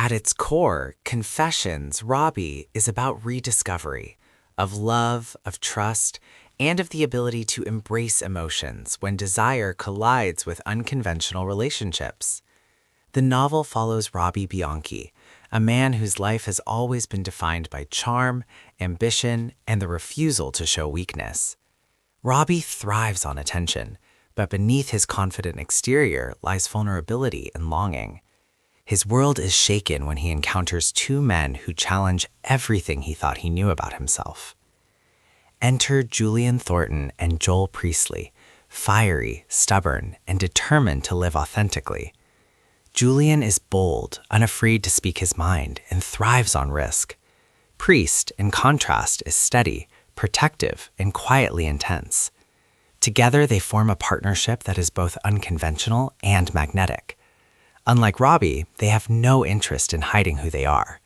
At its core, Confessions, Robbie is about rediscovery of love, of trust, and of the ability to embrace emotions when desire collides with unconventional relationships. The novel follows Robbie Bianchi, a man whose life has always been defined by charm, ambition, and the refusal to show weakness. Robbie thrives on attention, but beneath his confident exterior lies vulnerability and longing. His world is shaken when he encounters two men who challenge everything he thought he knew about himself. Enter Julian Thornton and Joel Priestley, fiery, stubborn, and determined to live authentically. Julian is bold, unafraid to speak his mind, and thrives on risk. Priest, in contrast, is steady, protective, and quietly intense. Together, they form a partnership that is both unconventional and magnetic. Unlike Robbie, they have no interest in hiding who they are.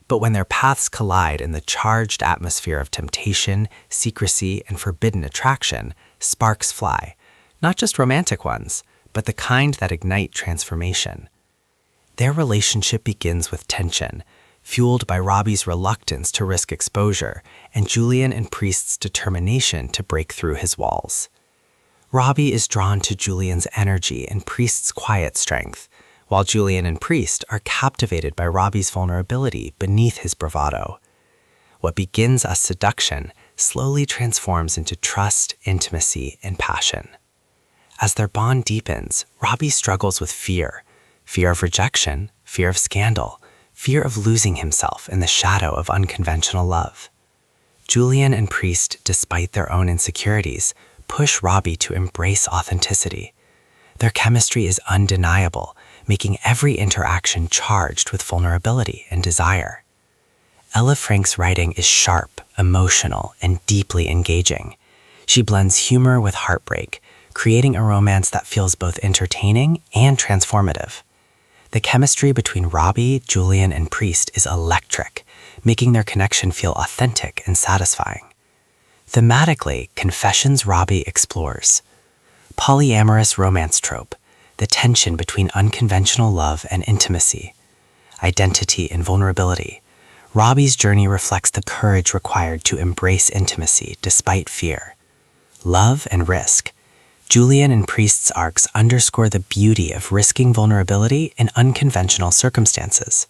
But when their paths collide in the charged atmosphere of temptation, secrecy, and forbidden attraction, sparks fly, not just romantic ones, but the kind that ignite transformation. Their relationship begins with tension, fueled by Robbie's reluctance to risk exposure and Julian and Priest's determination to break through his walls. Robbie is drawn to Julian's energy and Priest's quiet strength, while Julian and Priest are captivated by Robbie's vulnerability beneath his bravado. What begins as seduction slowly transforms into trust, intimacy, and passion. As their bond deepens, Robbie struggles with fear of rejection, fear of scandal, fear of losing himself in the shadow of unconventional love. Julian and Priest, despite their own insecurities, push Robbie to embrace authenticity. Their chemistry is undeniable, making every interaction charged with vulnerability and desire. Ella Frank's writing is sharp, emotional, and deeply engaging. She blends humor with heartbreak, creating a romance that feels both entertaining and transformative. The chemistry between Robbie, Julian, and Priest is electric, making their connection feel authentic and satisfying. Thematically, Confessions, Robbie explores polyamorous romance trope, the tension between unconventional love and intimacy, identity and vulnerability. Robbie's journey reflects the courage required to embrace intimacy despite fear. Love and risk. Julian and Priest's arcs underscore the beauty of risking vulnerability in unconventional circumstances.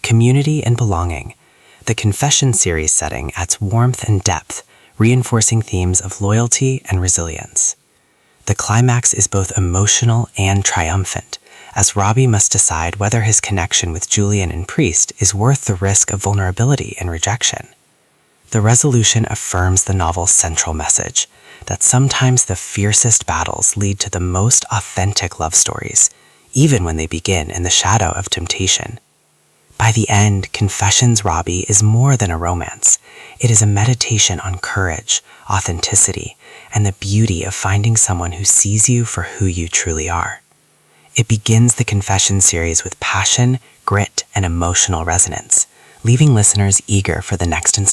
Community and belonging. The Confession series setting adds warmth and depth, reinforcing themes of loyalty and resilience. The climax is both emotional and triumphant, as Robbie must decide whether his connection with Julian and Priest is worth the risk of vulnerability and rejection. The resolution affirms the novel's central message, that sometimes the fiercest battles lead to the most authentic love stories, even when they begin in the shadow of temptation. By the end, Confessions, Robbie is more than a romance. It is a meditation on courage, authenticity, and the beauty of finding someone who sees you for who you truly are. It begins the Confession series with passion, grit, and emotional resonance, leaving listeners eager for the next installment.